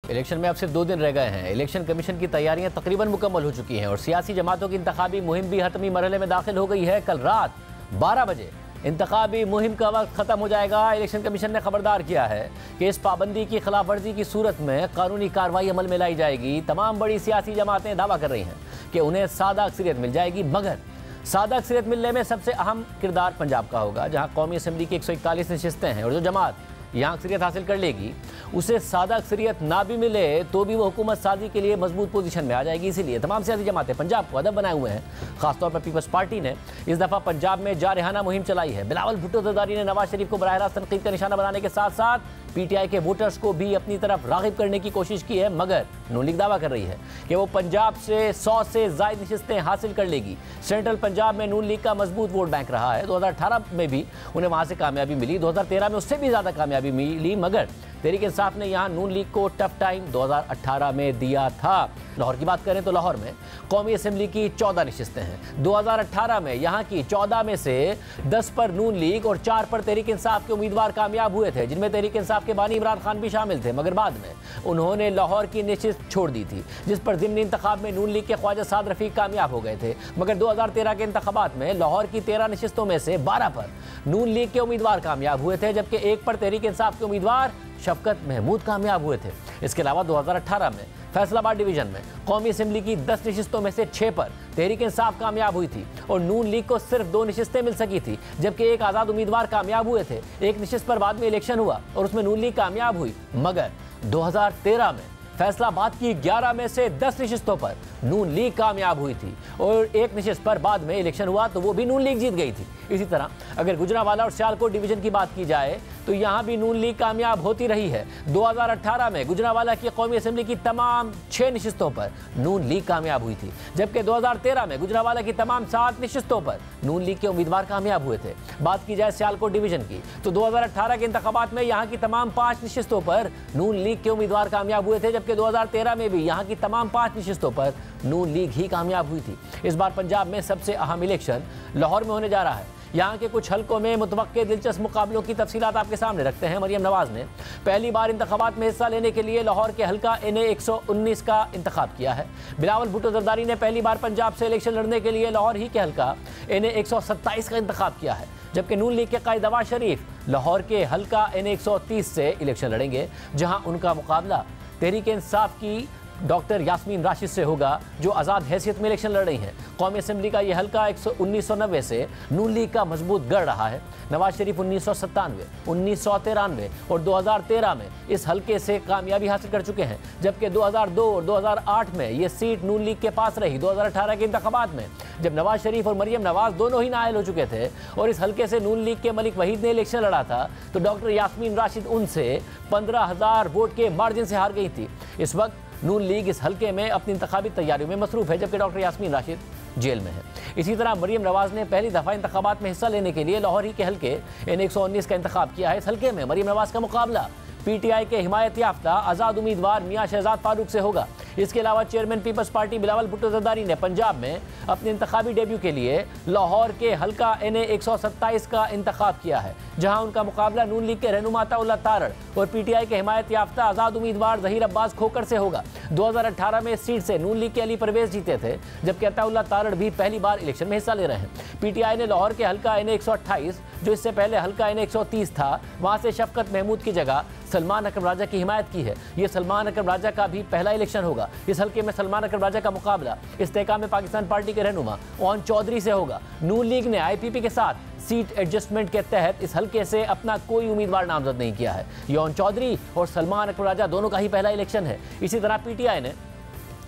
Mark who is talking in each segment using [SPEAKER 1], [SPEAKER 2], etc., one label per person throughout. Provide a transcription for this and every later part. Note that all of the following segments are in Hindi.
[SPEAKER 1] इलेक्शन में अब सिर्फ 2 दिन रह गए हैं। इलेक्शन कमीशन की तैयारियां तकरीबन मुकम्मल हो चुकी हैं और सियासी जमातों की इंतखाबी मुहिम भी हतमी मरहले में दाखिल हो गई है। कल रात 12 बजे इंतखाबी मुहिम का वक्त ख़त्म हो जाएगा। इलेक्शन कमीशन ने खबरदार किया है कि इस पाबंदी की खिलाफ वर्जी की सूरत में कानूनी कार्रवाई अमल में लाई जाएगी। तमाम बड़ी सियासी जमातें दावा कर रही हैं कि उन्हें सादा अक्सरियत मिल जाएगी, मगर सादा अक्सरियत मिलने में सबसे अहम किरदार पंजाब का होगा, जहाँ कौमी असम्बली की 141 नशिस्तें हैं और जो जमात यहाँ अक्सरियत हासिल कर लेगी उसे सादा अक्सरियत ना भी मिले तो भी वो हुकूमत साजी के लिए मजबूत पोजीशन में आ जाएगी। इसीलिए तमाम सियासी जमातें पंजाब को अदब बनाए हुए हैं। खासतौर पर पीपल्स पार्टी ने इस दफ़ा पंजाब में जारहाना मुहिम चलाई है। बिलावल भुट्टो जरदारी ने नवाज शरीफ को बराह रास्त तनकीद का निशाना बनाने के साथ साथ पीटीआई के वोटर्स को भी अपनी तरफ राग़िब करने की कोशिश की है, मगर नून लीग दावा कर रही है कि वो पंजाब से 100 से ज़ायद नशिस्तें हासिल कर लेगी। सेंट्रल पंजाब में नून लीग का मजबूत वोट बैंक रहा है। 2018 में भी उन्हें वहाँ से कामयाबी मिली, 2013 में उससे भी ज़्यादा कामयाबी मिली, मगर तहरीक इंसाफ ने यहाँ नून लीग को टफ टाइम 2018 में दिया था। लाहौर की बात करें तो लाहौर में कौमी असम्बली की 14 नशिस्तें हैं। 2018 में यहाँ की 14 में से 10 पर नून लीग और 4 पर तहरीक इंसाफ के उम्मीदवार कामयाब हुए थे, जिनमें तहरीक इंसाफ के बानी इमरान खान भी शामिल थे, मगर बाद में उन्होंने लाहौर की नशिस्त छोड़ दी थी, जिस पर ज़िमनी इंतखाब में नून लीग के ख्वाजा साद रफ़ीक कामयाब हो गए थे। मगर 2013 के इंतखाबात में लाहौर की 13 नशिस्तों में से 12 पर नून लीग के उम्मीदवार कामयाब हुए थे, जबकि 1 पर तहरीक इंसाफ के उम्मीदवार शफकत महमूद कामयाब हुए थे। इसके अलावा 2018 में फैसलाबाद डिवीजन में कौमी असम्बली की 10 नशिस्तों में से 6 पर तहरीक इंसाफ कामयाब हुई थी और नून लीग को सिर्फ 2 नशिस्तें मिल सकी थी, जबकि 1 आज़ाद उम्मीदवार कामयाब हुए थे। 1 नशिस्त पर बाद में इलेक्शन हुआ और उसमें नून लीग कामयाब हुई, मगर 2013 में फैसलाबाद की 11 में से 10 नशिस्तों पर नून लीग कामयाब हुई थी और 1 नशिस्त पर बाद में इलेक्शन हुआ तो वो भी नून लीग जीत गई थी। इसी तरह अगर गुजरांवाला और सियालकोट डिवीजन की बात की जाए तो यहाँ भी नून लीग कामयाब होती रही है। 2018 में गुजरांवाला की कौमी असम्बली की तमाम 6 नशिस्तों पर नून लीग कामयाब हुई थी, जबकि 2013 में गुजरांवाला की तमाम 7 नशिस्तों पर नून लीग के उम्मीदवार कामयाब हुए थे। बात की जाए सियालकोट डिवीजन की तो 2018 के इंतखाबात में यहाँ की तमाम 5 नशिस्तों पर नून लीग के उम्मीदवार कामयाब हुए थे, जबकि 2013 में भी यहाँ की तमाम 5 नशिस्तों पर नून लीग ही कामयाब हुई थी। इस बार पंजाब में सबसे अहम इलेक्शन लाहौर में होने जा रहा है। यहाँ के कुछ हलकों में मुतवक्के दिलचस्प मुकाबलों की तफसीलात आपके सामने रखते हैं। मरियम नवाज ने पहली बार इंतखाबात में हिस्सा लेने के लिए लाहौर के हलका NA 119 का इंतखाब किया है। बिलावल भुट्टो जरदारी ने पहली बार पंजाब से इलेक्शन लड़ने के लिए लाहौर ही के हलका NA 127 का इंतखाब किया है, जबकि नून लीग के कायद नवाज शरीफ लाहौर के हलका NA 130 से इलेक्शन लड़ेंगे, जहाँ उनका मुकाबला तहरीक इंसाफ की डॉक्टर यास्मीन राशिद से होगा, जो आज़ाद हैसियत में इलेक्शन लड़ रही हैं। कौमी असम्बली का यह हलका 1990 से नून लीग का मजबूत गढ़ रहा है। नवाज शरीफ 1997, 1993 और 2013 में इस हलके से कामयाबी हासिल कर चुके हैं, जबकि 2002 और 2008 में ये सीट नून लीग के पास रही। 2018 के इंतखाबात में जब नवाज शरीफ और मरियम नवाज दोनों ही नाअहल हो चुके थे और इस हलके से नून लीग के मलिक वहीद ने इलेक्शन लड़ा था, तो डॉक्टर यास्मीन राशिद उनसे 15,000 वोट के मार्जिन से हार गई थी। इस वक्त नून लीग इस हलके में अपनी इंतखाबी तैयारियों में मसरूफ़ है, जबकि डॉक्टर यास्मीन राशिद जेल में है। इसी तरह मरियम नवाज ने पहली दफ़ा इंतखाबात में हिस्सा लेने के लिए लाहौर ही के हलके NA 119 का इंतखाब किया है। इस हलके में मरियम नवाज का मुकाबला PTI के हिमायत याफ्ता आज़ाद उम्मीदवार मियाँ शहजाद फारूक से होगा। इसके अलावा chairman Peoples Party Bilawal Bhutto Zardari ने पंजाब में अपने इंतखाबी डेब्यू के लिए लाहौर के हलका NA 127 का इंतखाब किया है, जहां उनका मुकाबला नून लीग के रहनुमा अताउल्लाह तारड़ और PTI के हिमायत याफ्ता आज़ाद उम्मीदवार ज़हीर अब्बास खोकर से होगा। 2018 में इस सीट से नून लीग के अली परवेज जीते थे, जबकि अताउल्लाह तारड़ भी पहली बार इलेक्शन में हिस्सा ले रहे हैं। PTI ने लाहौर के हलका NA 128, जो इससे पहले हलका NA 130 था, वहाँ से शफकत महमूद की जगह सलमान अकरम राजा की हिमायत की है। ये सलमान अकरम राजा का भी पहला इलेक्शन होगा। इस हलके में सलमान अकरम राजा का मुकाबला इस्तेकाम में पाकिस्तान पार्टी के रहनुमा ओन चौधरी से होगा। नून लीग ने IPP के साथ सीट एडजस्टमेंट के तहत इस हलके से अपना कोई उम्मीदवार नामजद नहीं किया है। ओन चौधरी और सलमान अकरम राजा दोनों का ही पहला इलेक्शन है। इसी तरह PTI ने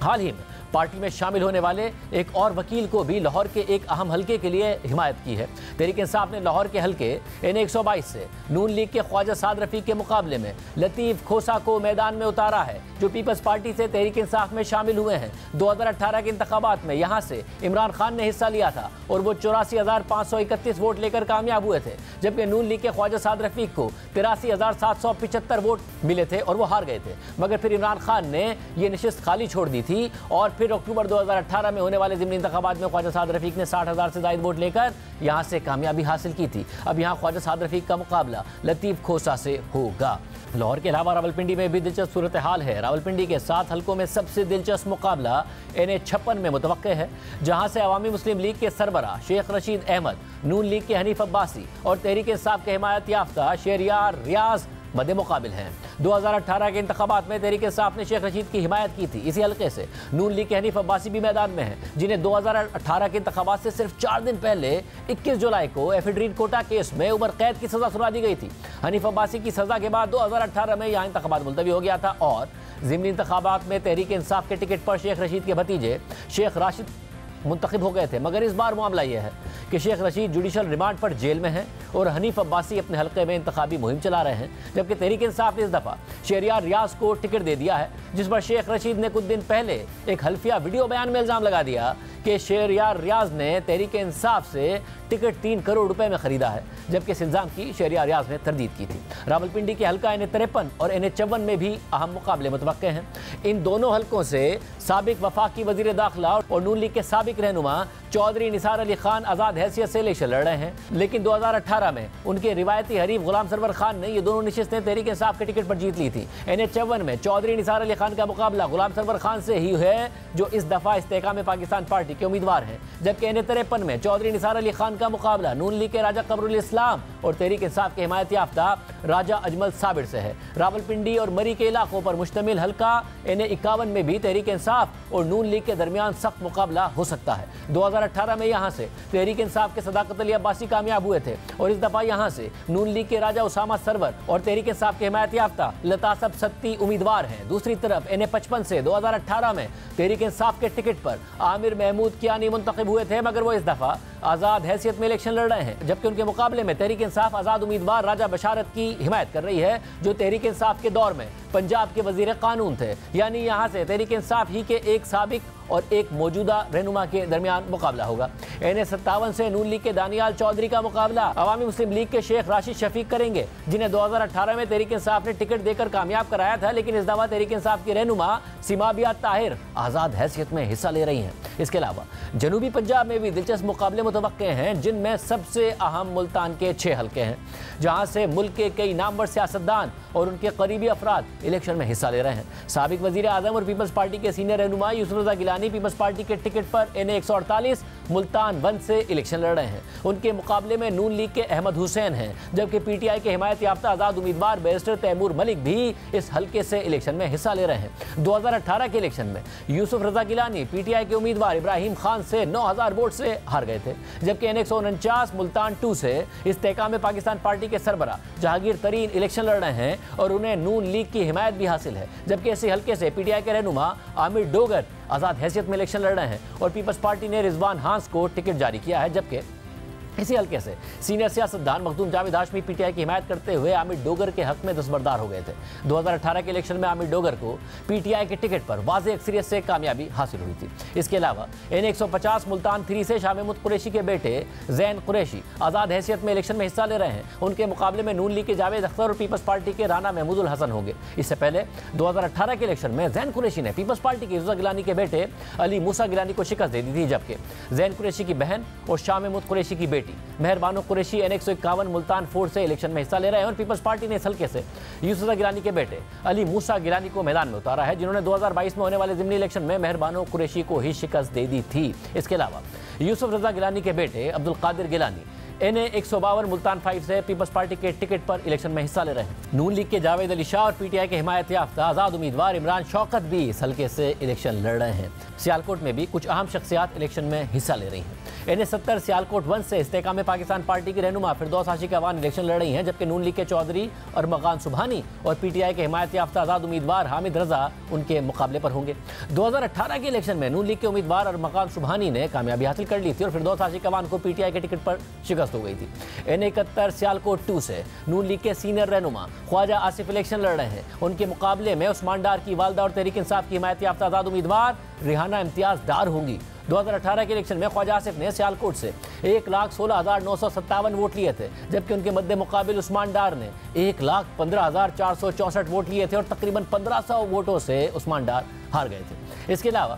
[SPEAKER 1] हाल ही में पार्टी में शामिल होने वाले एक और वकील को भी लाहौर के एक अहम हलके के लिए हिमायत की है। तहरीक इंसाफ ने लाहौर के हलके NA 122 से नून लीग के ख्वाजा साद रफ़ीक के मुकाबले में लतीफ़ खोसा को मैदान में उतारा है, जो पीपल्स पार्टी से तहरीक इंसाफ में शामिल हुए हैं। 2018 के इंतखाबात में यहाँ से इमरान खान ने हिस्सा लिया था और वो 84,531 वोट लेकर कामयाब हुए थे, जबकि नून लीग के ख्वाजा साद रफ़ीक को 83,775 वोट मिले थे और वो हार गए थे। मगर फिर इमरान खान ने ये नशिस्त खाली छोड़ दी थी और फिर अक्टूबर 2018 में होने वाले ज़िमनी इंतखाबात में ख्वाजा साद रफ़ीक ने 60,000 से ज़ायद वोट लेकर यहाँ से कामयाबी हासिल की थी। अब यहाँ ख्वाजा साद रफ़ीक का मुकाबला लतीफ़ खोसा से होगा। लाहौर के अलावा रावलपिंडी में भी दिलचस्प सूरत हाल है। रावलपिंडी के 7 हलकों में सबसे दिलचस्प मुकाबला NH56 में मुतवक्के है, जहां से अवामी मुस्लिम लीग के सरबरा शेख रशीद अहमद, नून लीग के हनीफ अब्बासी और तहरीक इंसाफ के हिमायत याफ्ता शहरियार रियाज मद्दे मुकाबिल हैं। 2018 के इंतखाबात में तहरीक इंसाफ ने शेख रशीद की हिमायत की थी। इसी हल्के से नून लीग के हनीफ अब्बासी भी मैदान में हैं, जिन्हें 2018 के इंतखाबात से सिर्फ 4 दिन पहले 21 जुलाई को एफिडरीन कोटा केस में उम्र कैद की सजा सुना दी गई थी। हनीफ अब्बासी की सजा के बाद 2018 में यहाँ इंतखाबात मुलतवी हो गया था और ज़िमनी इंतखाबात में तहरीक इंसाफ के टिकट पर शेख रशीद के भतीजे शेख राशिद मुंतखब हो गए थे। मगर इस बार मामला यह है कि शेख रशीद जुडिशल रिमांड पर जेल में हैं और हनीफ अब्बासी अपने हल्के में इंतखाबी मुहिम चला रहे हैं, जबकि तहरीक इंसाफ ने इस दफ़ा शहरियार रियाज को टिकट दे दिया है, जिस पर शेख रशीद ने कुछ दिन पहले एक हल्फिया वीडियो बयान में इल्ज़ाम लगा दिया कि शहरियार रियाज ने तहरीक इंसाफ से टिकट 3 करोड़ रुपए में खरीदा है, जबकि इस इल्ज़ाम की शहरियार रियाज ने तरदीद की थी। रावलपिंडी के हल्का NH53 और NH54 में भी अहम मुकाबले मुतवक्के हैं। इन दोनों हल्कों से साबिक वफाकी वज़ीर दाखिला और नून लीग के साबिक रहनुमा चौधरी निसार अली खान आज़ाद हैसियत से इलेक्शन लड़ रहे हैं, लेकिन 2018 में उनके रिवायती हरीफ गुलाम सरवर खान ने ये दोनों नशिस्तें तहरीक इंसाफ के टिकट पर जीत ली थी। NH54 में चौधरी निसार अली खान का मुकाबला गुलाम सरवर खान से ही है, जो इस दफ़ा इस्तेकाम पाकिस्तान पार्टी के उम्मीदवार हैं, जबकि NH53 में चौधरी निसार अली खान का मुकाबला नून लीग के राजा कमरुल इस्लाम और तहरीक इंसाफ के हिमायत याफ्ता राजा अजमल साबिर से है। रावलपिंडी और मरी के इलाकों पर मुश्तमिल हल्का NH51 में भी तहरीक इंसाफ और नून लीग के दरमियान सख्त मुकाबला हो सकता है। 2018 में यहाँ से तहरीक इंसाफ के सदाकत अली अब्बासी कामयाब हुए थे और इस दफ़ा यहाँ से नून लीग के राजा उसामा सरवर और तहरीक इंसाफ के हिमायत याफ्ता लतासब सत्ती उम्मीदवार हैं। दूसरी तरफ NH55 से 2018 में तहरीक इंसाफ के टिकट पर आमिर महमूद कियानी मुंतखब हुए थे, मगर वो इस दफ़ा आज़ाद हैसियत में इलेक्शन लड़ रहे हैं, जबकि उनके मुकाबले में तहरीक इंसाफ आज़ाद उम्मीदवार राजा बशारत की हिमायत कर रही है, जो तहरीक इंसाफ के दौर में पंजाब के वज़ीर कानून थे। यानी यहाँ से तहरीक इंसाफ ही के एक साबिक और एक मौजूदा रहनुमा के दरमियान मुकाबला होगा। NH57 से नून लीग के दानियाल चौधरी का मुकाबला अवामी मुस्लिम लीग के शेख राशिद शफीक करेंगे, जिन्हें 2018 में तहरीक इंसाफ ने टिकट देकर कामयाब कराया था, लेकिन इस दफा तहरीक इंसाफ की रहनुमा सिमाबिया ताहिर आज़ाद हैसियत में हिस्सा ले रही हैं। इसके अलावा जनूबी पंजाब में भी दिलचस्प मुकाबले मुतवक्के हैं, जिनमें सबसे अहम मुल्तान के 6 हल्के हैं, जहाँ से मुल्क के कई नामवर सियासतदान और उनके करीबी अफराद इलेक्शन में हिस्सा ले रहे हैं। साबिक वज़ीर आज़म और पीपल्स पार्टी के सीनियर रहनुमा यूसुफ रज़ा गिलानी पीपल्स पार्टी के टिकट पर NA148 मुल्तान 1 से इलेक्शन लड़ रहे हैं। उनके मुकाबले में नून लीग के अहमद हुसैन हैं, जबकि PTI के हिमायत याफ्ता आज़ाद उम्मीदवार बैरिस्टर तैमूर मलिक भी इस हल्के से इलेक्शन में हिस्सा ले रहे हैं। 2018 के इलेक्शन में यूसुफ रज़ा गिलानी PTI के उम्मीदवार इब्राहिम खान से 9000 वोट से हार गए थे, जबकि NA149 मुल्तान 2 से इस्तेकाम पाकिस्तान पार्टी के सरबरा जहांगीर तरीन इलेक्शन लड़ रहे हैं और उन्हें नून लीग की हिमायत भी हासिल है, जबकि इसी हल्के से PTI के रहनुमा आमिर डोगर आज़ाद हैसियत में इलेक्शन लड़ रहे हैं और पीपल्स पार्टी ने रिजवान हांस को टिकट जारी किया है, जबकि इसी हल्के से सीनियर सियासतदान मखदूम जावेद हाशमी PTI की हिमायत करते हुए आमिर डोगर के हक में दस्तबरदार हो गए थे। 2018 के इलेक्शन में आमिर डोगर को PTI के टिकट पर वाज़ेह अक्सरियत से कामयाबी हासिल हुई थी। इसके अलावा NA150 मुल्तान 3 से शाह महमूद कुरैशी के बेटे जैन कुरैशी आज़ाद हैसियत में इलेक्शन में हिस्सा ले रहे हैं। उनके मुकाबले में नून लीग के जावेद अख्तर और पीपल्स पार्टी के राना महमूदुल हसन होंगे। इससे पहले 2018 के इलेक्शन में जैन कुरैशी ने पीपल्स पार्टी के रज़ा गिलानी के बेटे अली मूसा गिलानी को शिकस्त दे दी थी, जबकि जैन कुरैशी की बहन और शाह महमूद कुरैशी की बेटी मेहरबानो कुरैशी NA151 मुल्तान 4 से इलेक्शन में हिस्सा ले रहे हैं और पीपल्स पार्टी ने इस हल्के से यूसुफ रज़ा गिलानी के बेटे अली मूसा गिलानी को मैदान में उतारा है, जिन्होंने 2022 में होने वाले ज़िमनी इलेक्शन में मेहरबानो कुरैशी को ही शिकस्त दे दी थी। इसके अलावा यूसुफ रज़ा गिलानी के बेटे अब्दुल कादिर गिलानी NA152 मुल्तान 5 से पीपल्स पार्टी के टिकट पर इलेक्शन में हिस्सा ले रहे हैं। नून लीग के जावेद अली शाह और PTI के हिमायत याफ्ता आज़ाद उम्मीदवार इमरान शौकत भी इस हल्के से इलेक्शन लड़ रहे हैं। सियालकोट में भी कुछ अहम शख्सियात इलेक्शन में हिस्सा ले रही हैं। NA70 सियालकोट 1 से इस्तेकाम पाकिस्तान पार्टी की रहनुमा फिरदौस आशिक अवान इलेक्शन लड़ रही हैं, जबकि नून लीग के चौधरी और मकान सुबहानी और PTI के हिमायत याफ्ता आज़ाद उम्मीदवार हामिद रजा उनके मुकाबले पर होंगे। 2018 के इलेक्शन में नून लीग के उम्मीदवार और मकान सुबहानी ने कामयाबी हासिल कर ली थी और फिरदौस आशिक अवान को PTI के टिकट पर शिकस्त हो गई थी। NA71 सियालकोट 2 से नून लीग के सीनियर रहनुमा ख्वाजा आसिफ इलेक्शन लड़ रहे हैं। उनके मुकाबले में उस्मान डार की वालदा और तहरीक इंसाफ की हिमायत याफ्ता आज़ाद उम्मीदवार रिहाना इम्तियाज डार होंगी। 2018 के इलेक्शन में ख्वाजा आसिफ ने सियालकोट से 1,16,957 वोट लिए थे, जबकि उनके मद्दे मुकाबिल उस्मान डार ने 1,15,464 वोट लिए थे और तकरीबन 1500 वोटों से उस्मान डार हार गए थे। इसके अलावा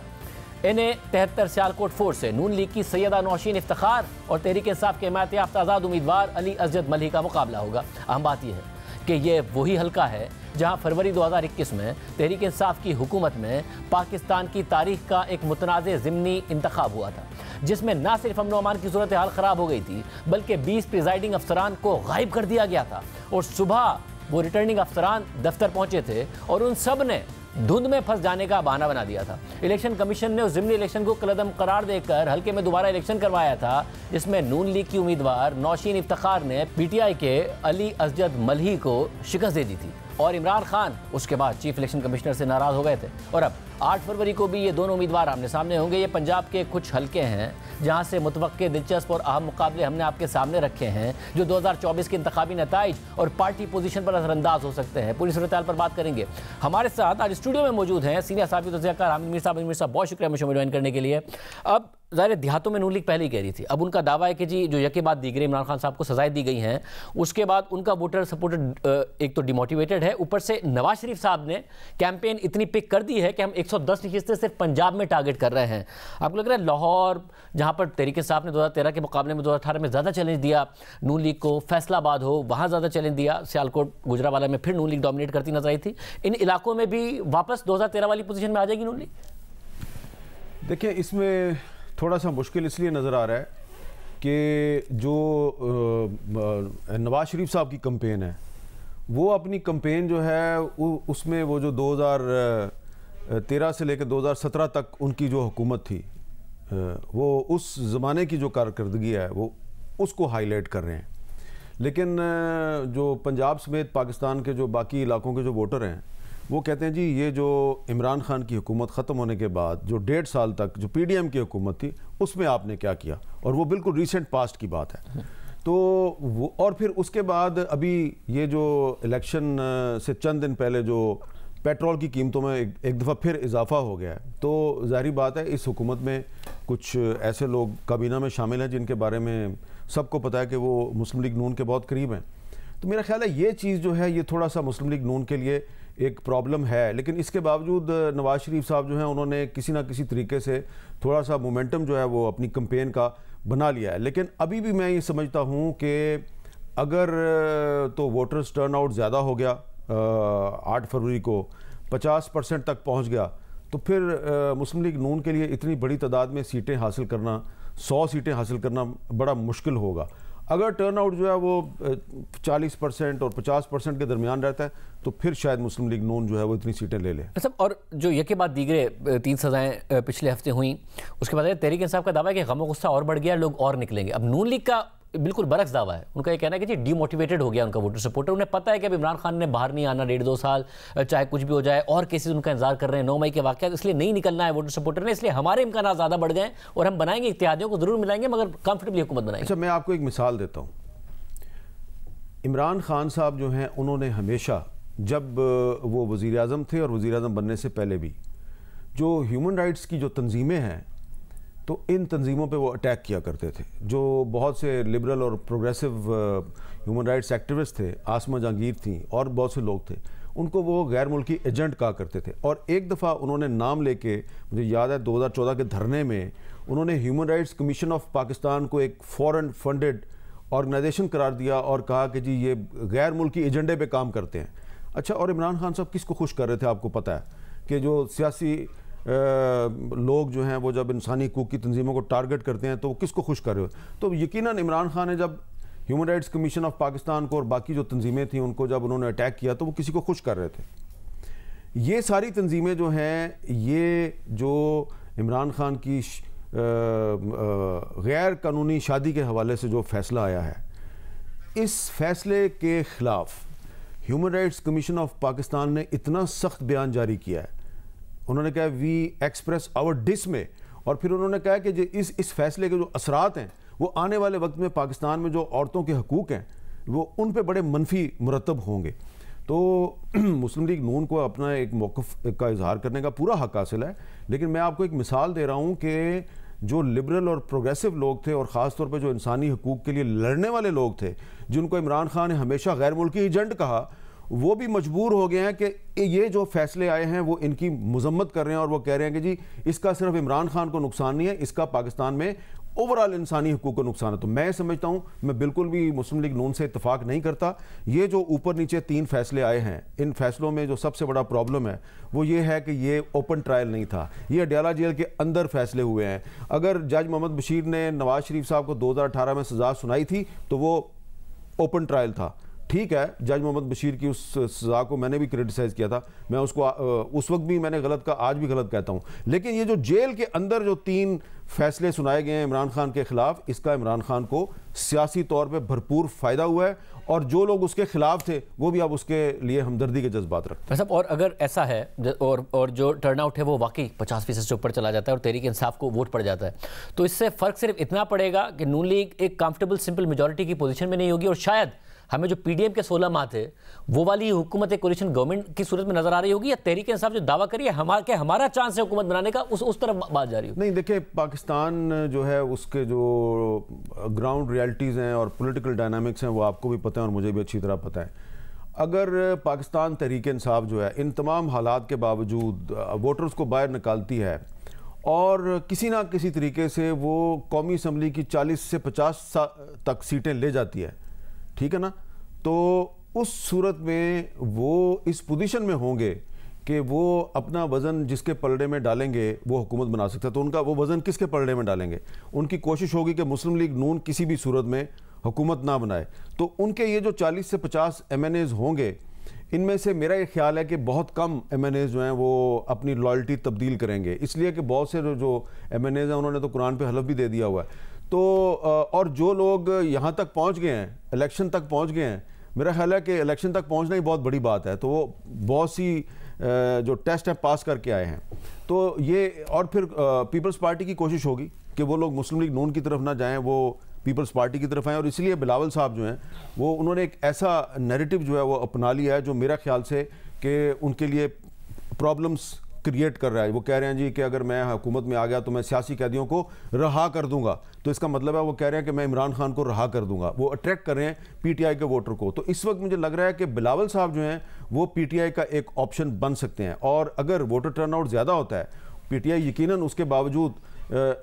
[SPEAKER 1] इन्हें 73 सियालकोट फोर्स से नून लीग की सैयदा नौशीन इफ्तिखार और तहरीक इंसाफ के हिमायत याफ्ता आज़ाद उम्मीदवार अली असजद मल्ही का मुकाबला होगा। अहम बात यह है कि ये वही हल्का है जहां फरवरी 2021 में तहरीक इंसाफ की हुकूमत में पाकिस्तान की तारीख का एक मुतनाज़ ज़िमनी इंतखाब हुआ था, जिसमें न सिर्फ अमन व अमान की सूरत हाल ख़राब हो गई थी, बल्कि 20 प्रिजाइडिंग अफसरान को गायब कर दिया गया था और सुबह वो रिटर्निंग अफसरान दफ्तर पहुंचे थे और उन सब ने धुंध में फंस जाने का बहाना बना दिया था। इलेक्शन कमीशन ने उस ज़िमनी इलेक्शन को कलअदम करार देकर हल्के में दोबारा इलेक्शन करवाया था, जिसमें नून लीग की उम्मीदवार नौशीन इफ्तिखार ने पीटीआई के अली असजद मल्ही को शिकस्त दे दी थी और इमरान खान उसके बाद चीफ इलेक्शन कमिश्नर से नाराज़ हो गए थे। और अब 8 फरवरी को भी ये दोनों उम्मीदवार आमने सामने होंगे। ये पंजाब के कुछ हल्के हैं जहां से मुतवक्के दिलचस्प और अहम मुकाबले हमने आपके सामने रखे हैं, जो 2024 के इंतखाबी नताइज और पार्टी पोजीशन पर असरअंदाज हो सकते हैं। पूरी सूरत हाल पर बात करेंगे। हमारे साथ आज स्टूडियो में मौजूद हैं सीनियर साहब तज़कियाकार हामिद मीर साहब, बहुत शुक्रिया मुझे ज्वाइन करने के लिए। अब ज़ाहिर देहातों में नून लीग पहले ही कह रही थी, अब उनका दावा है कि जी जो यके बाद दीगरे इमरान खान साहब को सजाएं दी गई हैं, उसके बाद उनका वोटर सपोर्टेड एक तो डिमोटिवेटेड है, ऊपर से नवाज शरीफ साहब ने कैंपेन इतनी पिक कर दी है कि हम 110 नशिस्तें सिर्फ पंजाब में टारगेट कर रहे हैं। आपको लग रहा है लाहौर, जहाँ पर तहरीक इंसाफ ने 2013 के मुकाबले में 2018 में ज़्यादा चैलेंज दिया नून लीग को, फैसलाबाद हो वहाँ ज़्यादा चैलेंज दिया, सियालकोट गुजरावाला में फिर नून लीग डोमिनेट करती नजर आई थी, इन इलाकों में भी वापस 2013 वाली पोजीशन में आ जाएगी नून लीग?
[SPEAKER 2] देखिए, इसमें थोड़ा सा मुश्किल इसलिए नज़र आ रहा है कि जो नवाज शरीफ साहब की कैंपेन है, वो अपनी कैंपेन जो है उसमें वो जो 2013 से लेकर 2017 तक उनकी जो हुकूमत थी, वो उस ज़माने की जो कारकर्दगी है वो उसको हाईलाइट कर रहे हैं। लेकिन जो पंजाब समेत पाकिस्तान के जो बाकी इलाकों के जो वोटर हैं, वो कहते हैं जी ये जो इमरान खान की हुकूमत ख़त्म होने के बाद जो 1.5 साल तक जो पीडीएम की हुकूमत थी उसमें आपने क्या किया, और वो बिल्कुल रीसेंट पास्ट की बात है। तो वो और फिर उसके बाद अभी ये जो इलेक्शन से चंद दिन पहले जो पेट्रोल की कीमतों में एक दफ़ा फिर इजाफा हो गया है, तो ज़ाहिर बात है इस हुकूमत में कुछ ऐसे लोग काबीना में शामिल हैं जिनके बारे में सबको पता है कि वो मुस्लिम लीग नून के बहुत करीब हैं। तो मेरा ख्याल है ये चीज़ जो है ये थोड़ा सा मुस्लिम लीग नून के लिए एक प्रॉब्लम है। लेकिन इसके बावजूद नवाज शरीफ साहब जो हैं उन्होंने किसी ना किसी तरीके से थोड़ा सा मोमेंटम जो है वो अपनी कैंपेन का बना लिया है। लेकिन अभी भी मैं ये समझता हूँ कि अगर तो वोटर्स टर्नआउट ज़्यादा हो गया, 8 फरवरी को 50% तक पहुँच गया, तो फिर मुस्लिम लीग नून के लिए इतनी बड़ी तादाद में सीटें हासिल करना, 100 सीटें हासिल करना बड़ा मुश्किल होगा। अगर टर्नआउट जो है वो 40% और 50% के दरमियान रहता है तो फिर शायद मुस्लिम लीग नून जो है वो इतनी सीटें ले ले।
[SPEAKER 1] सब और जो यके बाद दीगरे 3 सजाएं पिछले हफ्ते हुई, उसके बाद तहरीक इंसाफ का दावा है कि गम गुस्सा और बढ़ गया, लोग और निकलेंगे। अब नून लीग का बिल्कुल बरक्स दावा है, उनका ये कहना है कि जी डीमोटिवेटेड हो गया उनका वोटर सपोर्टर। उन्हें पता है कि अब इमरान खान ने बाहर नहीं आना 1.5-2 साल, चाहे कुछ भी हो जाए, और केसेस उनका इंतजार कर रहे हैं 9 मई के वाक़यात, इसलिए नहीं निकलना है वोटर सपोर्टर ने, इसलिए हमारे इम्कान ज़्यादा बढ़ गए और हम बनाएंगे, इत्तेहादियों को जरूर मिलाएंगे मगर कंफर्टेबली हुकूमत बनाएंगे।
[SPEAKER 2] अच्छा, मैं आपको एक मिसाल देता हूँ। इमरान खान साहब जो हैं उन्होंने हमेशा, जब वो वज़ीर आज़म थे और वज़ीर आज़म बनने से पहले भी, जो ह्यूमन राइट्स की जो तंजीमें हैं, तो इन तंजीमों पे वो अटैक किया करते थे। जो बहुत से लिबरल और प्रोग्रेसिव ह्यूमन राइट्स एक्टिविस्ट थे, आसमा जहांगीर थी और बहुत से लोग थे, उनको वो गैर मुल्की एजेंट कहा करते थे। और एक दफ़ा उन्होंने नाम लेके, मुझे याद है 2014 के धरने में उन्होंने human rights commission of Pakistan को एक फॉरेन फंडेड ऑर्गेनाइजेशन करार दिया और कहा कि जी ये गैर मुल्की एजेंडे पे काम करते हैं। अच्छा, और इमरान खान साहब किसको खुश कर रहे थे आपको पता है कि जो सियासी लोग जो हैं वो जब इंसानी हकूक़ की तंजीमों को टारगेट करते हैं तो वो किसको खुश कर रहे हो? तो यकीनन इमरान खान ने जब human rights commission of Pakistan को और बाकी जो तंजीमें थी उनको जब उन्होंने अटैक किया तो वो किसी को खुश कर रहे थे। ये सारी तंजीमें जो हैं, ये जो इमरान खान की गैर कानूनी शादी के हवाले से जो फ़ैसला आया है, इस फैसले के ख़िलाफ़ human rights commission of Pakistan ने इतना सख्त बयान जारी किया है। उन्होंने कहा वी एक्सप्रेस आवर डिसमे, और फिर उन्होंने कहा कि जो इस फैसले के जो असरात हैं वो आने वाले वक्त में पाकिस्तान में जो औरतों के हकूक़ हैं वो उन पे बड़े मनफी मुरतब होंगे। तो मुस्लिम लीग नून को अपना एक मौक़िफ़ का इजहार करने का पूरा हक़ हासिल है। लेकिन मैं आपको एक मिसाल दे रहा हूँ कि जो लिबरल और प्रोग्रेसिव लोग थे और ख़ास तौर पे जो इंसानी हकूक़ के लिए लड़ने वाले लोग थे, जिनको इमरान खान ने हमेशा गैर मुल्की एजेंट कहा, वो भी मजबूर हो गए हैं कि ये जो फैसले आए हैं वो इनकी मजम्मत कर रहे हैं और वो कह रहे हैं कि जी इसका सिर्फ इमरान खान को नुकसान नहीं है, इसका पाकिस्तान में ओवरऑल इंसानी हुकूक को नुकसान है। तो मैं समझता हूं, मैं बिल्कुल भी मुस्लिम लीग नून से इत्तेफाक नहीं करता। ये जो ऊपर नीचे 3 फैसले आए हैं, इन फैसलों में जो सबसे बड़ा प्रॉब्लम है वो ये है कि ये ओपन ट्रायल नहीं था, ये अडयाला जेल के अंदर फैसले हुए हैं। अगर जज मोहम्मद बशीर ने नवाज शरीफ साहब को 2018 में सजा सुनाई थी तो वो ओपन ट्रायल था। ठीक है, जज मोहम्मद बशीर की उस सज़ा को मैंने भी क्रिटिसाइज किया था, मैं उसको उस वक्त भी मैंने गलत कहा, आज भी गलत कहता हूं। लेकिन ये जो जेल के अंदर जो 3 फैसले सुनाए गए हैं इमरान खान के खिलाफ, इसका इमरान खान को सियासी तौर पे भरपूर फ़ायदा हुआ है और जो लोग उसके खिलाफ थे वो भी अब उसके लिए हमदर्दी के जज्बात रखते हैं।
[SPEAKER 1] और अगर ऐसा है और जो टर्नआउट है वो वाकई 50% से ऊपर चला जाता है और तहरीक इंसाफ को वोट पड़ जाता है, तो इससे फ़र्क सिर्फ इतना पड़ेगा कि नून लीग एक कंफर्टेबल सिंपल मेजॉरिटी की पोजीशन में नहीं होगी और शायद हमें जो पीडीएम के 16 माह थे वो वाली हुकूमत कोalition गवर्नमेंट की सूरत में नजर आ रही होगी, या तहरीक इंसाफ जो दावा करिए हमारा चांस है हुकूमत बनाने का, उस तरफ बात जा रही हो?
[SPEAKER 2] नहीं, देखिए पाकिस्तान जो है उसके जो ग्राउंड रियलिटीज़ हैं और पॉलिटिकल डायनामिक्स हैं वो आपको भी पता है और मुझे भी अच्छी तरह पता है। अगर पाकिस्तान तहरीक इंसाफ जो है इन तमाम हालात के बावजूद वोटर्स को बाहर निकालती है और किसी ना किसी तरीके से वो कौमी असम्बली की 40 से 50 तक सीटें ले जाती है, ठीक है ना, तो उस सूरत में वो इस पोजीशन में होंगे कि वो अपना वज़न जिसके पलड़े में डालेंगे वो हुकूमत बना सकता है। तो उनका वो वज़न किसके पलड़े में डालेंगे? उनकी कोशिश होगी कि मुस्लिम लीग नून किसी भी सूरत में हुकूमत ना बनाए। तो उनके ये जो 40 से 50 MNAs होंगे, इनमें से मेरा ये ख्याल है कि बहुत कम MNAs जो हैं वो अपनी लॉयल्टी तब्दील करेंगे, इसलिए कि बहुत से जो MNAs हैं उन्होंने तो कुरान पे हलफ भी दे दिया हुआ है। तो और जो लोग यहाँ तक पहुँच गए हैं, इलेक्शन तक पहुँच गए हैं, मेरा ख्याल है कि इलेक्शन तक पहुँचना ही बहुत बड़ी बात है। तो वो बहुत सी जो टेस्ट है पास करके आए हैं। तो ये और फिर पीपल्स पार्टी की कोशिश होगी कि वो लोग मुस्लिम लीग नून की तरफ ना जाएं, वो पीपल्स पार्टी की तरफ आएँ। और इसलिए बिलावल साहब जो हैं वो उन्होंने एक ऐसा नैरेटिव जो है वो अपना लिया है जो मेरा ख्याल से कि उनके लिए प्रॉब्लम्स क्रिएट कर रहा है। वो कह रहे हैं जी कि अगर मैं हुकूमत में आ गया तो मैं सियासी कैदियों को रहा कर दूंगा, तो इसका मतलब है वो कह रहे हैं कि मैं इमरान खान को रहा कर दूंगा। वो अट्रैक्ट कर रहे हैं पीटीआई के वोटर को। तो इस वक्त मुझे लग रहा है कि बिलावल साहब जो हैं वो पीटीआई का एक ऑप्शन बन सकते हैं। और अगर वोटर टर्नआउट ज़्यादा होता है, पीटीआई यकीनन उसके बावजूद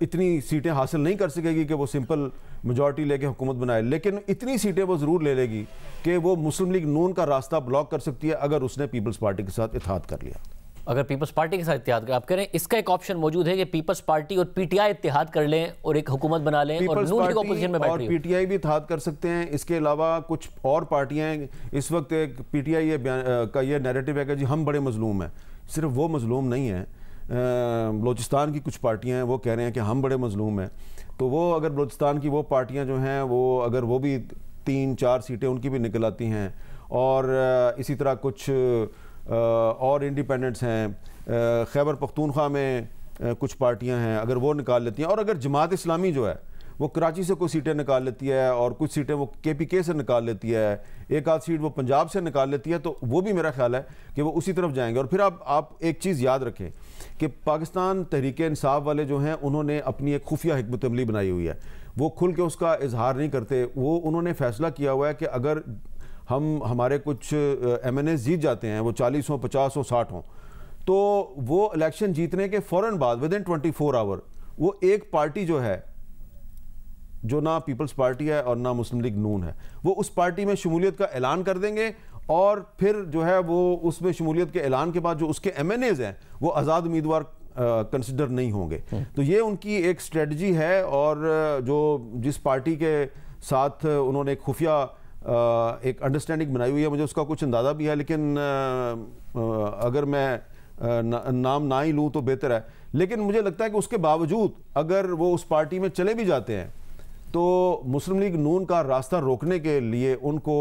[SPEAKER 2] इतनी सीटें हासिल नहीं कर सकेगी कि वो सिंपल मेजॉरिटी लेके हुकूमत बनाए, लेकिन इतनी सीटें वो ज़रूर ले लेगी कि वो मुस्लिम लीग नून का रास्ता ब्लॉक कर सकती है अगर उसने पीपल्स पार्टी के साथ इत्तेहाद कर लिया।
[SPEAKER 1] अगर पीपल्स पार्टी के साथ इत्तेहाद कर, आप कह रहे हैं इसका एक ऑप्शन मौजूद है कि पीपल्स पार्टी और पीटीआई इत्तेहाद कर लें और एक हुकूमत बना लें और नून लीग ऑपोजिशन में बैठ रही हो।
[SPEAKER 2] पीटीआई भी इत्तेहाद कर सकते हैं। इसके अलावा कुछ और पार्टियां हैं। इस वक्त एक पीटीआई का ये नैरेटिव है कि जी हम बड़े मजलूम हैं। सिर्फ वो मजलूम नहीं है, बलोचिस्तान की कुछ पार्टियां हैं वो कह रहे हैं कि हम बड़े मजलूम हैं। तो वो अगर बलोचिस्तान की वो पार्टियां जो हैं वो अगर वो भी 3-4 सीटें उनकी भी निकल आती हैं, और इसी तरह कुछ और इंडिपेंडेंट्स हैं, खैबर पख्तूनख्वा में कुछ पार्टियां हैं, अगर वो निकाल लेती हैं, और अगर जमात इस्लामी जो है वो कराची से कुछ सीटें निकाल लेती है और कुछ सीटें वो KPK से निकाल लेती है, एक आध सीट वो पंजाब से निकाल लेती है, तो वो भी मेरा ख्याल है कि वो उसी तरफ जाएंगे। और फिर आप एक चीज़ याद रखें कि पाकिस्तान तहरीक इंसाफ वाले जो हैं उन्होंने अपनी एक खुफिया हिकमत अमली बनाई हुई है। वो खुल के उसका इजहार नहीं करते। वो उन्होंने फैसला किया हुआ है कि अगर हमारे कुछ MNAs जीत जाते हैं, वो 40 हो, 50 हो, 60 हो, तो वो इलेक्शन जीतने के फ़ौरन बाद विदिन 24 आवर वो एक पार्टी जो है, जो ना पीपल्स पार्टी है और ना मुस्लिम लीग नून है, वो उस पार्टी में शमूलियत का ऐलान कर देंगे। और फिर जो है वो उसमें शमूलियत के ऐलान के बाद जो उसके MNAs हैं वो आज़ाद उम्मीदवार कंसिडर नहीं होंगे। तो ये उनकी एक स्ट्रेटजी है। और जो जिस पार्टी के साथ उन्होंने खुफिया एक अंडरस्टैंडिंग बनाई हुई है, मुझे उसका कुछ अंदाज़ा भी है, लेकिन अगर मैं नाम ना ही लूँ तो बेहतर है। लेकिन मुझे लगता है कि उसके बावजूद अगर वो उस पार्टी में चले भी जाते हैं तो मुस्लिम लीग नून का रास्ता रोकने के लिए उनको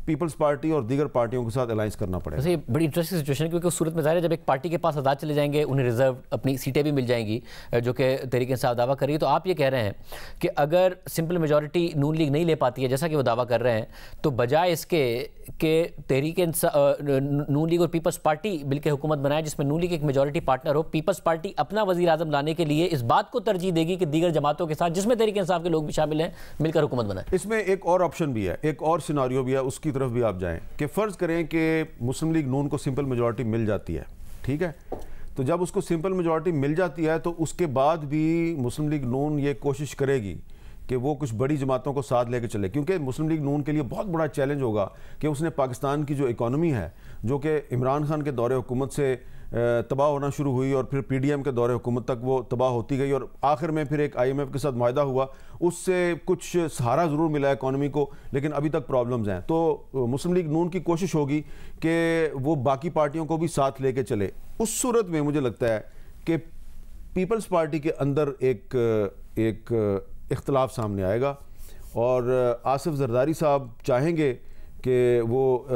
[SPEAKER 2] पीपल्स पार्टी और दीगर पार्टियों के साथ अलायंस करना पड़ेगा।
[SPEAKER 1] वैसे ये बड़ी इंटरेस्टिंग सिचुएशन है, क्योंकि उस सूरत में ज़ाहिर है जब एक पार्टी के पास आज़ाद चले जाएंगे, उन्हें रिजर्व अपनी सीटें भी मिल जाएंगी जो कि तहरीक इंसाफ दावा कर रही है। तो आप ये कह रहे हैं कि अगर सिंपल मेजॉरिटी नून लीग नहीं ले पाती है जैसा कि वो दावा कर रहे हैं, तो बजाय इसके कि तहरीक नून लीग और पीपल्स पार्टी मिलकर हुकूमत बनाए जिसमें नून लीग एक मेजॉरिटी पार्टनर हो, पीपल्स पार्टी अपना वज़ीर आज़म लाने के लिए इस बात को तरजीह देगी कि दीगर जमातों के साथ जिसमें तहरीक इंसाफ के लोग भी शामिल हैं मिलकर हुकूमत बनाए।
[SPEAKER 2] इसमें एक और ऑप्शन भी है, एक और सिनारियो भी है, उसकी तरफ भी आप जाएं कि फ़र्ज़ करें कि मुस्लिम लीग नून को सिंपल मेजॉरिटी मिल जाती है, ठीक है, तो जब उसको सिंपल मेजॉरिटी मिल जाती है तो उसके बाद भी मुस्लिम लीग नून ये कोशिश करेगी कि वो कुछ बड़ी जमातों को साथ लेके चले, क्योंकि मुस्लिम लीग नून के लिए बहुत बड़ा चैलेंज होगा कि उसने पाकिस्तान की जो इकॉनमी है, जो कि इमरान खान के दौरे हुकूमत से तबाह होना शुरू हुई और फिर PDM के दौरे हुकूमत तक वो तबाह होती गई और आखिर में फिर एक IMF के साथ मुआहदा हुआ, उससे कुछ सहारा ज़रूर मिला इकॉनमी को, लेकिन अभी तक प्रॉब्लम्स हैं। तो मुस्लिम लीग नून की कोशिश होगी कि वो बाकी पार्टियों को भी साथ लेके चले। उस सूरत में मुझे लगता है कि पीपल्स पार्टी के अंदर एक इख्तलाफ सामने आएगा और आसिफ जरदारी साहब चाहेंगे कि वो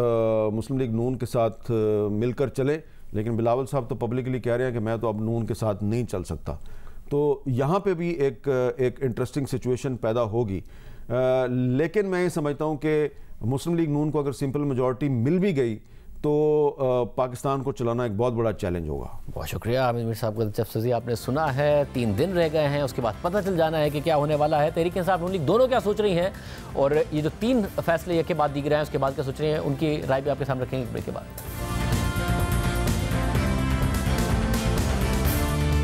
[SPEAKER 2] मुस्लिम लीग नून के साथ मिलकर चले, लेकिन बिलावल साहब तो पब्लिकली कह रहे हैं कि मैं तो अब नून के साथ नहीं चल सकता। तो यहाँ पे भी एक इंटरेस्टिंग सिचुएशन पैदा होगी, लेकिन मैं ये समझता हूँ कि मुस्लिम लीग नून को अगर सिंपल मेजॉरिटी मिल भी गई तो पाकिस्तान को चलाना एक बहुत बड़ा चैलेंज होगा।
[SPEAKER 1] बहुत शुक्रिया आमिर मीर साहब का दिलचस्पी आपने सुना है। 3 दिन रह गए हैं, उसके बाद पता चल जाना है कि क्या होने वाला है। तहरीक इंसाफ नून लीग दोनों क्या सोच रही हैं और ये जो 3 फैसले एक के बाद दिख रहे हैं उसके बाद क्या सोच रही हैं, उनकी राय भी आपके सामने रखेंगे ब्रेक के बाद।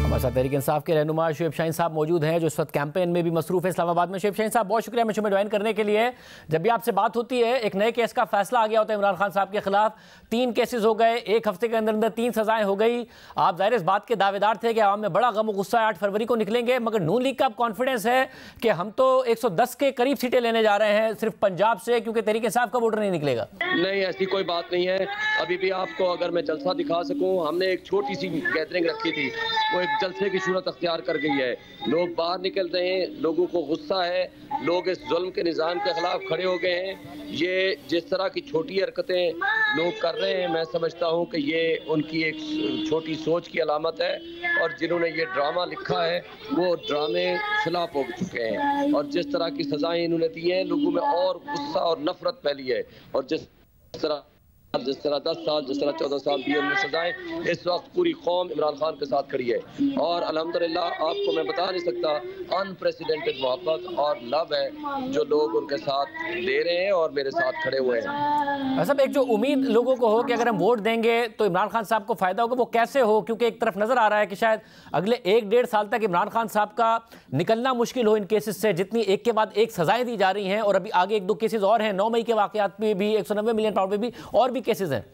[SPEAKER 1] हमारे साथ तहरीक इंसाफ के रहनुमा शुएब शाहीन साहब मौजूद हैं जो इस वक्त कैंपेन में भी मसरूफ है इस्लामाबाद में। शुएब शाहीन साहब बहुत शुक्रिया मुझे ज्वाइन करने के लिए। जब भी आपसे बात होती है एक नए केस का फैसला आ गया होता है इमरान खान साहब के खिलाफ, 3 केसेस हो गए, 1 हफ्ते के अंदर अंदर 3 सजाएं हो गई। आप जाहिर इस बात के दावेदार थे कि आवाम में बड़ा गम गुस्सा 8 फरवरी को निकलेंगे, मगर नून लीग का अब कॉन्फिडेंस है कि हम तो 110 के करीब सीटें लेने जा रहे हैं सिर्फ पंजाब से, क्योंकि तहरीक इंसाफ का वोटर नहीं निकलेगा।
[SPEAKER 3] नहीं, ऐसी कोई बात नहीं है। अभी भी आपको अगर मैं जलसा दिखा सकूं, हमने एक छोटी सी गैदरिंग रखी थी, वो एक जलसे की सूरत अख्तियार कर गई है। लोग बाहर निकल रहे हैं, लोगों को गुस्सा है, लोग इस जुल्म के निज़ाम के खिलाफ खड़े हो गए हैं। ये जिस तरह की छोटी हरकतें लोग कर रहे हैं, मैं समझता हूं कि ये उनकी एक छोटी सोच की अलामत है, और जिन्होंने ये ड्रामा लिखा है वो ड्रामे खिलाफ हो चुके हैं। और जिस तरह की सजाएं इन्होंने दी हैं, लोगों में और गुस्सा और नफरत फैली है। और जिस तरह 10 साल, जिस तरह 14 साल दी उन्हें सजाएं, इस वक्त पूरी कौम इमरान खान के साथ खड़ी है। और अल्हम्दुलिल्लाह आपको मैं बता नहीं सकता, अनप्रेसिडेंटेड मोहब्बत और लव है जो लोग उनके साथ दे रहे हैं और मेरे साथ खड़े हुए हैं।
[SPEAKER 1] सब एक जो उम्मीद लोगों को हो कि अगर हम वोट देंगे तो इमरान खान साहब को फायदा होगा, वो कैसे हो? क्योंकि एक तरफ नजर आ रहा है कि शायद अगले 1-1.5 साल तक इमरान खान साहब का निकलना मुश्किल हो इन केसेस से, जितनी एक के बाद एक सजाएं दी जा रही हैं। और अभी आगे 1-2 केसेस और हैं, 9 मई के वाकयात में भी 190 मिलियन पाउंड में भी और भी केसेस हैं।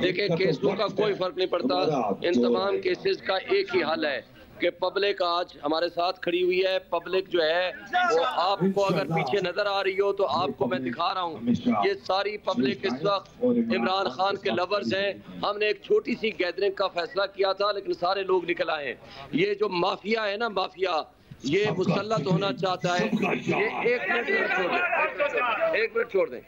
[SPEAKER 3] देखिए, केसों का कोई फर्क नहीं पड़ता, इन तमाम केसेस का एक ही हल है कि पब्लिक आज हमारे साथ खड़ी हुई है। पब्लिक जो है वो आपको अगर पीछे नजर आ रही हो तो आपको मैं दिखा रहा हूँ, ये सारी पब्लिक इस वक्त इमरान खान के लवर्स हैं। हमने एक छोटी सी गैदरिंग का फैसला किया था, लेकिन सारे लोग निकल आए हैं। ये जो माफिया है ना, माफिया ये मुसल्लत होना चाहता है। ये एक मिनट छोड़ दें,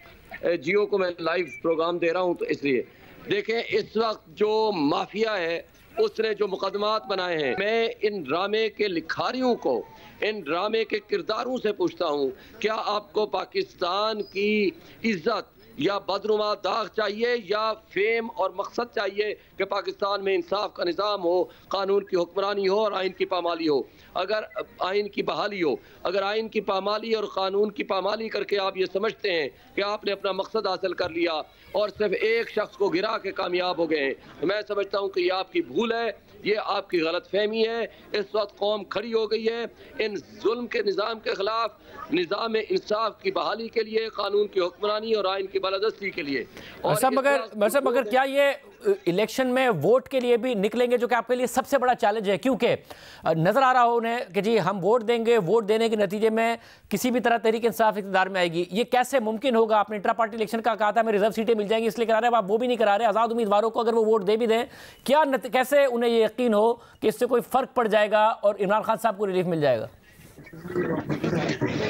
[SPEAKER 3] जियो को मैं लाइव प्रोग्राम दे रहा हूं तो इसलिए देखें, इस वक्त जो माफिया है उसने जो मुकदमात बनाए हैं, मैं इन ड्रामे के लिखारियों को, इन ड्रामे के किरदारों से पूछता हूं, क्या आपको पाकिस्तान की इज्जत या बदनुमा दाग चाहिए या फेम और मकसद चाहिए कि पाकिस्तान में इंसाफ का निज़ाम हो, कानून की हुक्मरानी हो और आइन की पामाली हो? अगर आइन की बहाली हो, अगर आइन की पामाली और कानून की पामाली करके आप ये समझते हैं कि आपने अपना मकसद हासिल कर लिया और सिर्फ एक शख्स को गिरा के कामयाब हो गए हैं, तो मैं समझता हूँ कि ये आपकी भूल है, ये आपकी गलत फहमी है। इस वक्त कौम खड़ी हो गई है इन जुल्म के निज़ाम के खिलाफ, निज़ाम इंसाफ की बहाली के लिए, कानून की हुक्मरानी और आइन की बालादस्ती के लिए।
[SPEAKER 1] और मगर क्या ये इलेक्शन में वोट के लिए भी निकलेंगे, जो कि आपके लिए सबसे बड़ा चैलेंज है? क्योंकि नजर आ रहा हो उन्हें कि जी हम वोट देंगे, वोट देने के नतीजे में किसी भी तरह तहरीक इंसाफ इक़्तिदार में आएगी, ये कैसे मुमकिन होगा? आपने इंट्रा पार्टी इलेक्शन का कहा था मैं रिजर्व सीटें मिल जाएंगी इसलिए करा रहे हैं, आप वो भी नहीं करा रहे। आज़ाद उम्मीदवारों को अगर वो वोट दे भी दें, क्या कैसे उन्हें ये यकीन हो कि इससे कोई फर्क पड़ जाएगा और इमरान खान साहब को रिलीफ मिल जाएगा?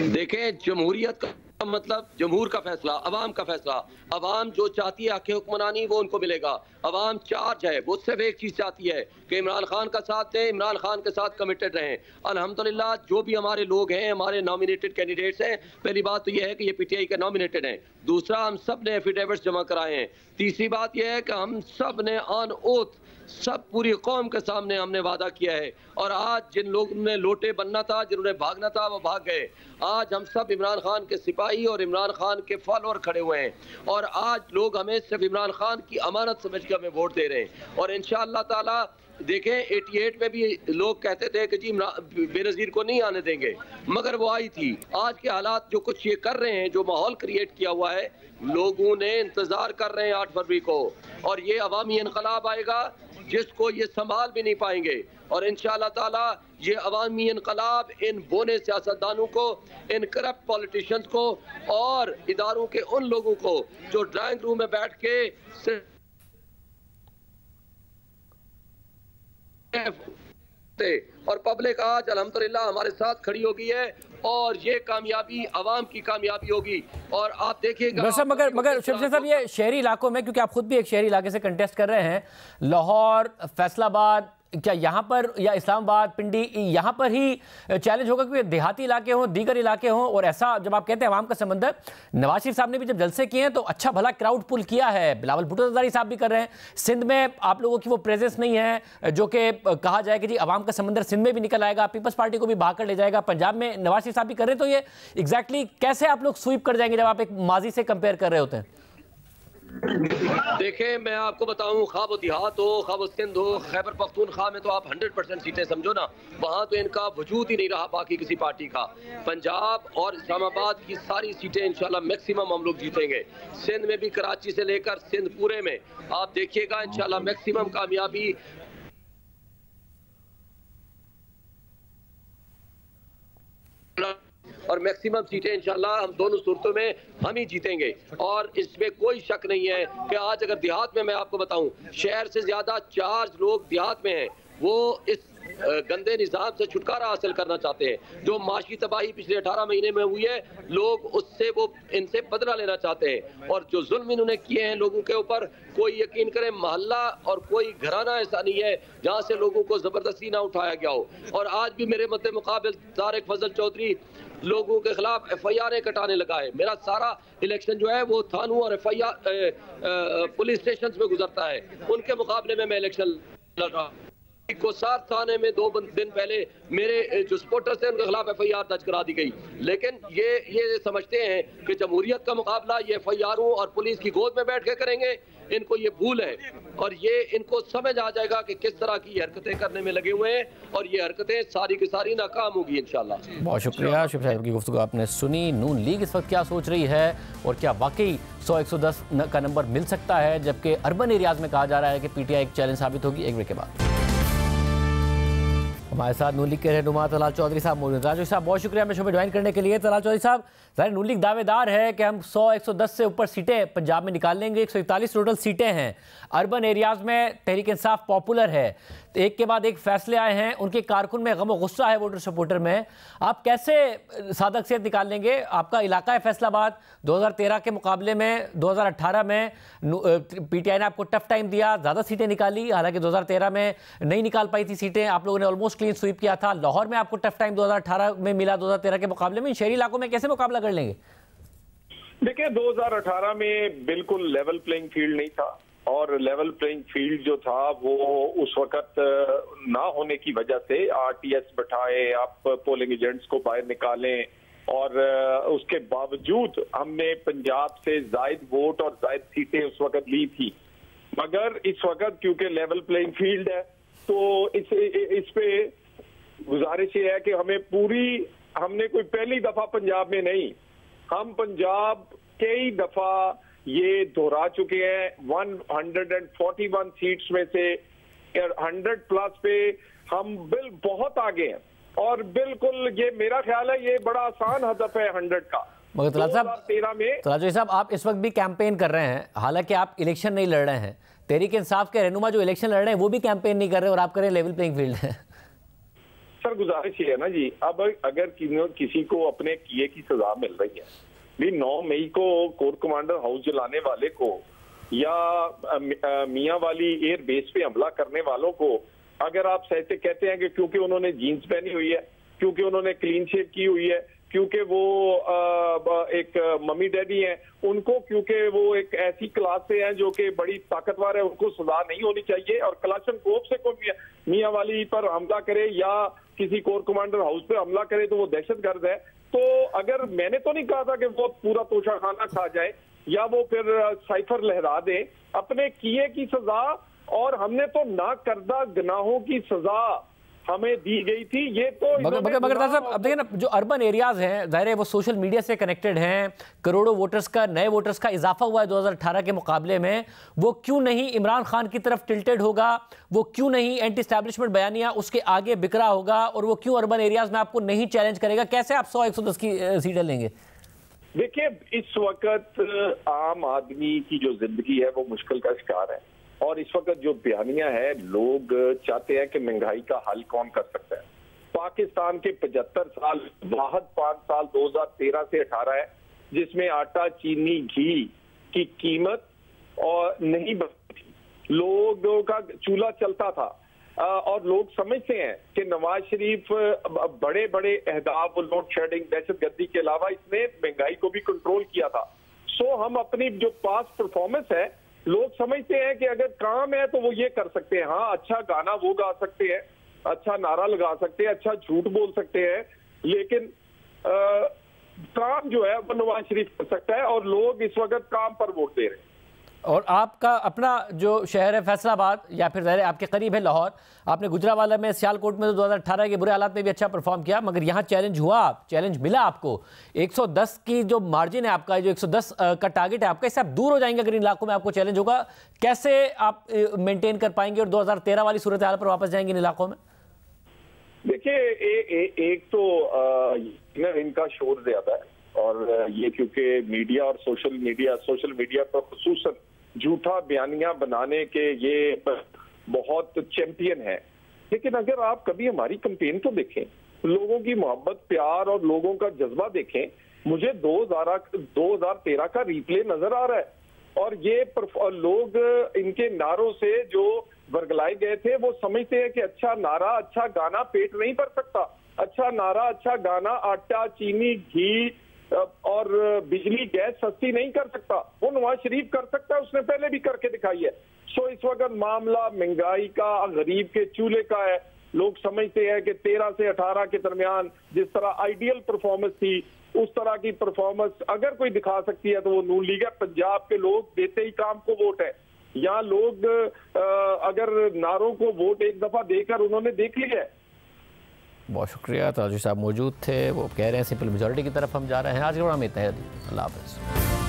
[SPEAKER 3] देखें, जमहूरियत का मतलब जमहूर का फैसला, अवाम का फैसला। अवाम जो चाहती है हक़ हुक्मरानी वो उनको मिलेगा। अवाम चार्ज है, वो सिर्फ एक चीज़ चाहती है कि इमरान खान का साथ दें, इमरान खान के साथ कमिटेड रहें। अल्हम्दुलिल्लाह जो भी हमारे लोग हैं, हमारे नॉमिनेटेड कैंडिडेट्स हैं, पहली बात तो ये है कि ये PTI के नॉमिनेटेड हैं। दूसरा, हम सब ने एफिडेविट्स जमा कराए हैं। तीसरी बात यह है कि हम सब ने ऑन ओथ सब पूरी कौम के सामने हमने वादा किया है। और आज जिन लोगों ने लोटे बनना था, जिन्होंने भागना था, वो भाग गए। आज हम सब इमरान खान के सिपाही सिपाही और इमरान खान के फॉलोअर खड़े हुए हैं, और आज लोग हमें सिर्फ इमरान खान की अमानत समझ के हमें वोट दे रहे हैं। और इंशाअल्लाह ताला देखें 88 में भी लोग कहते थे कि जी बेनज़ीर को नहीं आने देंगे, मगर वो आई थी। आज के हालात जो कुछ ये कर रहे हैं, जो माहौल क्रिएट किया हुआ है, लोगों ने इंतजार कर रहे हैं 8 फरवरी को, और ये अवामी इनकलाब आएगा जिसको ये संभाल भी नहीं पाएंगे। और इंशाअल्लाह ताला ये अवामी इनकलाब इन बोने सियासतदानों को, इन करप्ट पॉलिटिशियंस को और इदारों के उन लोगों को जो ड्राइंग रूम में बैठ के और पब्लिक आज अल्हम्दुलिल्लाह हमारे साथ खड़ी हो गई है, और ये कामयाबी अवाम की कामयाबी होगी। और आप देखिएगा
[SPEAKER 1] मगर शिवसेना साहब, ये शहरी इलाकों में, क्योंकि आप खुद भी एक शहरी इलाके से कंटेस्ट कर रहे हैं, लाहौर, फैसलाबाद, क्या यहाँ पर या इस्लामाबाद, पिंडी, यहाँ पर ही चैलेंज होगा कि देहाती इलाके हों, दीगर इलाके हों? और ऐसा जब आप कहते हैं अवाम का समंदर, नवाज शरीफ साहब ने भी जब जलसे किए हैं तो अच्छा भला क्राउड पुल किया है, बिलावल भुट्टो ज़रदारी साहब भी कर रहे हैं। सिंध में आप लोगों की वो प्रेजेंस नहीं है जो कि कहा जाए कि जी अवाम का समंदर सिंध में भी निकल आएगा, पीपल्स पार्टी को भी भाग कर ले जाएगा। पंजाब में नवाज शरीफ साहब भी कर रहे हैं, तो ये एग्जैक्टली कैसे आप लोग स्वीप कर जाएंगे जब आप एक माजी से कंपेयर कर रहे होते हैं?
[SPEAKER 3] देखें, मैं आपको बताऊं, खा वो देहात हो, खा वो सिंध हो, खैबर पख्तूनख्वा में तो आप 100% सीटें समझो ना, वहाँ तो इनका वजूद ही नहीं रहा बाकी किसी पार्टी का। पंजाब और इस्लामाबाद की सारी सीटें इंशाल्लाह मैक्सिमम हम लोग जीतेंगे। सिंध में भी, कराची से लेकर सिंध पूरे में आप देखिएगा इंशाल्लाह मैक्सिमम कामयाबी और मैक्सिमम सीटें इंशाल्लाह हम दोनों सूरतों में हम ही जीतेंगे। और इसमें कोई शक नहीं है कि आज अगर देहात में, मैं आपको बताऊं, शहर से ज्यादा चार्ज लोग देहात में हैं, वो इस गंदे निज़ाम से छुटकारा हासिल करना चाहते हैं। जो माशी तबाही पिछले 18 महीने में हुई है, लोग उससे वो इनसे बदला लेना चाहते हैं। और जो जुल्म इन्होंने किए हैं लोगों के ऊपर, कोई यकीन करें मोहल्ला और कोई घराना ऐसा नहीं है जहाँ से लोगों को ज़बरदस्ती ना उठाया गया हो। और आज भी मेरे मद्दे मुकाबिल तारिक फजल चौधरी लोगों के खिलाफ FIR कटाने लगा है। मेरा सारा इलेक्शन जो है वो थानों और FIR पुलिस स्टेशन में गुजरता है, उनके मुकाबले में मैं इलेक्शन लड़ रहा हूँ। कोसार थाने में 2 दिन पहले मेरे जो सपोर्टर्स थे उनके खिलाफ FIR दर्ज करा दी गई। लेकिन ये समझते हैं कि जमहूरियत का मुकाबला ये FIRों और पुलिस की गोद में बैठ के करेंगे। इनको ये भूल है, और ये इनको समझ आ जाएगा कि किस तरह की हरकतें करने में लगे हुए हैं, और ये हरकतें सारी की सारी नाकाम होगी इंशाल्लाह।
[SPEAKER 1] बहुत शुक्रिया शिव साहब की गुफ्तगू आपने सुनी। नून लीग इस वक्त क्या सोच रही है, और क्या वाकई 100-110 का नंबर मिल सकता है, जबकि अर्बन एरियाज में कहा जा रहा है कि PTI एक चैलेंज साबित होगी। एक ब्रेक के बाद हमारे साथ नून लीग के रहनुमा तलाल चौधरी साहब मौजूद हैं। तलाल साहब, बहुत शुक्रिया हमें शो में ज्वाइन करने के लिए। तलाल चौधरी साहब, ज़ाहिर नून लीग दावेदार है कि हम 100-110 से ऊपर सीटें पंजाब में निकाल लेंगे। 141 टोटल सीटें हैं। अर्बन एरियाज़ में तहरीक इंसाफ पॉपुलर है, एक के बाद एक फैसले आए हैं, उनके कारकुन में गम और गुस्सा है वोटर सपोर्टर में। आप कैसे सादक सेहत निकाल लेंगे? आपका इलाका है फैसलाबाद, 2013 के मुकाबले में 2018 में PTI ने आपको टफ टाइम दिया, ज़्यादा सीटें निकाली, हालांकि 2013 में नहीं निकाल पाई थी सीटें, आप लोगों ने ऑलमोस्ट क्लीन स्वीप किया था। लाहौर में आपको टफ टाइम 2018 में मिला 2013 के मुकाबले में। शहरी इलाकों में कैसे मुकाबला कर लेंगे?
[SPEAKER 4] देखिए, 2018 में बिल्कुल लेवल प्लेइंग फील्ड नहीं था, और लेवल प्लेइंग फील्ड जो था वो उस वक्त ना होने की वजह से RTS बैठाए, आप पोलिंग एजेंट्स को बाहर निकालें, और उसके बावजूद हमने पंजाब से जायद वोट और जायद सीटें उस वक्त ली थी। मगर इस वक्त क्योंकि लेवल प्लेइंग फील्ड है, तो इस पे गुजारिश ये है कि हमने कोई पहली दफा पंजाब में नहीं, हम पंजाब कई दफा ये दोहरा चुके हैं। 141 सीट्स में से 100 प्लस पे हम बहुत आगे हैं, और बिल्कुल ये मेरा ख्याल है ये बड़ा आसान हदफ है 100 का।
[SPEAKER 1] मगर तलाल साहब, आप इस वक्त भी कैंपेन कर रहे हैं, हालांकि आप इलेक्शन नहीं लड़ रहे हैं। तहरीक इंसाफ के रहनुमा जो इलेक्शन लड़ रहे हैं वो भी कैंपेन नहीं कर रहे, और आप करें लेवल प्लेइंग फील्ड है।
[SPEAKER 4] सर, गुजारिश ये है ना जी, अब अगर किसी को अपने किए की सजा मिल रही है, भी 9 मई को कोर कमांडर हाउस जलाने वाले को या मियाँ वाली एयर बेस पे हमला करने वालों को अगर आप कहते हैं कि क्योंकि उन्होंने जीन्स पहनी हुई है, क्योंकि उन्होंने क्लीन शेव की हुई है, क्योंकि वो एक मम्मी डैडी हैं, उनको क्योंकि वो एक ऐसी क्लास से हैं जो कि बड़ी ताकतवर है, उनको सजा नहीं होनी चाहिए। और कलाशनकोव से कोई मियां वाली पर हमला करे या किसी कोर कमांडर हाउस पे हमला करे तो वो दहशतगर्द है। तो अगर मैंने तो नहीं कहा था कि वो पूरा तोशाखाना खा जाए या वो फिर साइफर लहरा दें, अपने किए की सजा और हमने तो ना करदा गुनाहों की सजा हमें दी गई थी। ये तो
[SPEAKER 1] मगर साहब अब देखिए ना, जो अर्बन एरियाज हैं जाहिर है वो सोशल मीडिया से कनेक्टेड हैं, करोड़ों वोटर्स का, नए वोटर्स का इजाफा हुआ है 2018 के मुकाबले में, वो क्यों नहीं इमरान खान की तरफ टिल्टेड होगा, वो क्यों नहीं एंटी एस्टैब्लिशमेंट बयानिया उसके आगे बिखरा होगा, और वो क्यों अर्बन एरियाज में आपको नहीं चैलेंज करेगा? कैसे आप 100-110 की सीटें लेंगे?
[SPEAKER 4] देखिए, इस वक्त आम आदमी की जो जिंदगी है वो मुश्किल का शिकार है, और इस वक्त जो बयानियां है, लोग चाहते हैं कि महंगाई का हल कौन कर सकता है। पाकिस्तान के 75 साल, वाहद 5 साल 2013 से 18 है जिसमें आटा, चीनी, घी की कीमत और नहीं बढ़ती थी, लोगों का चूल्हा चलता था। और लोग समझते हैं कि नवाज शरीफ बड़े बड़े अहदाफ, लोड शेडिंग, दहशतगर्दी के अलावा इसने महंगाई को भी कंट्रोल किया था। सो हम अपनी जो पास्ट परफॉर्मेंस है, लोग समझते हैं कि अगर काम है तो वो ये कर सकते हैं। हाँ, अच्छा गाना वो गा सकते हैं, अच्छा नारा लगा सकते हैं, अच्छा झूठ बोल सकते हैं, लेकिन काम जो है वो नवाज शरीफ कर सकता है, और लोग इस वक्त काम पर वोट दे रहे हैं।
[SPEAKER 1] और आपका अपना जो शहर है फैसलाबाद, या फिर ज़ाहिर आपके करीब है लाहौर, आपने गुजरावाला में, सियालकोट में तो 2018 के बुरे हालात में भी अच्छा परफॉर्म किया, मगर यहाँ चैलेंज हुआ, चैलेंज मिला आपको। 110 की जो मार्जिन है आपका, जो 110 का टारगेट है आपका, इससे आप दूर हो जाएंगे अगर इन इलाकों में आपको चैलेंज होगा। कैसे आप मेंटेन कर पाएंगे और 2013 वाली सूरत हाल पर वापस जाएंगे इन इलाकों में?
[SPEAKER 4] देखिए, एक तो इनका शोर ज्यादा है, और ये क्योंकि मीडिया और सोशल मीडिया पर खुसूसन झूठा बयानियां बनाने के ये बहुत चैंपियन है। लेकिन अगर आप कभी हमारी कैंपेन को देखें, लोगों की मोहब्बत, प्यार और लोगों का जज्बा देखें, मुझे 2013 का रिप्ले नजर आ रहा है, और ये लोग इनके नारों से जो वर्गलाए गए थे, वो समझते हैं कि अच्छा नारा, अच्छा गाना पेट नहीं भर सकता, अच्छा नारा, अच्छा गाना आटा, चीनी, घी और बिजली, गैस सस्ती नहीं कर सकता। वो नवाज शरीफ कर सकता है, उसने पहले भी करके दिखाई है। सो इस वक्त मामला महंगाई का, गरीब के चूल्हे का है। लोग समझते हैं कि 13 से 18 के दरमियान जिस तरह आइडियल परफॉर्मेंस थी, उस तरह की परफॉर्मेंस अगर कोई दिखा सकती है तो वो नून लीग है। पंजाब के लोग देते ही काम को वोट है। यहाँ लोग अगर नारों को वोट एक दफा देकर उन्होंने देख लिया है।
[SPEAKER 1] बहुत शुक्रिया, ताजू साहब मौजूद थे, वो कह रहे हैं सिंपल मेजॉरिटी की तरफ हम जा रहे हैं। आज के प्रोग्राम में इतना ही। अल्लाह हाफ़िज़।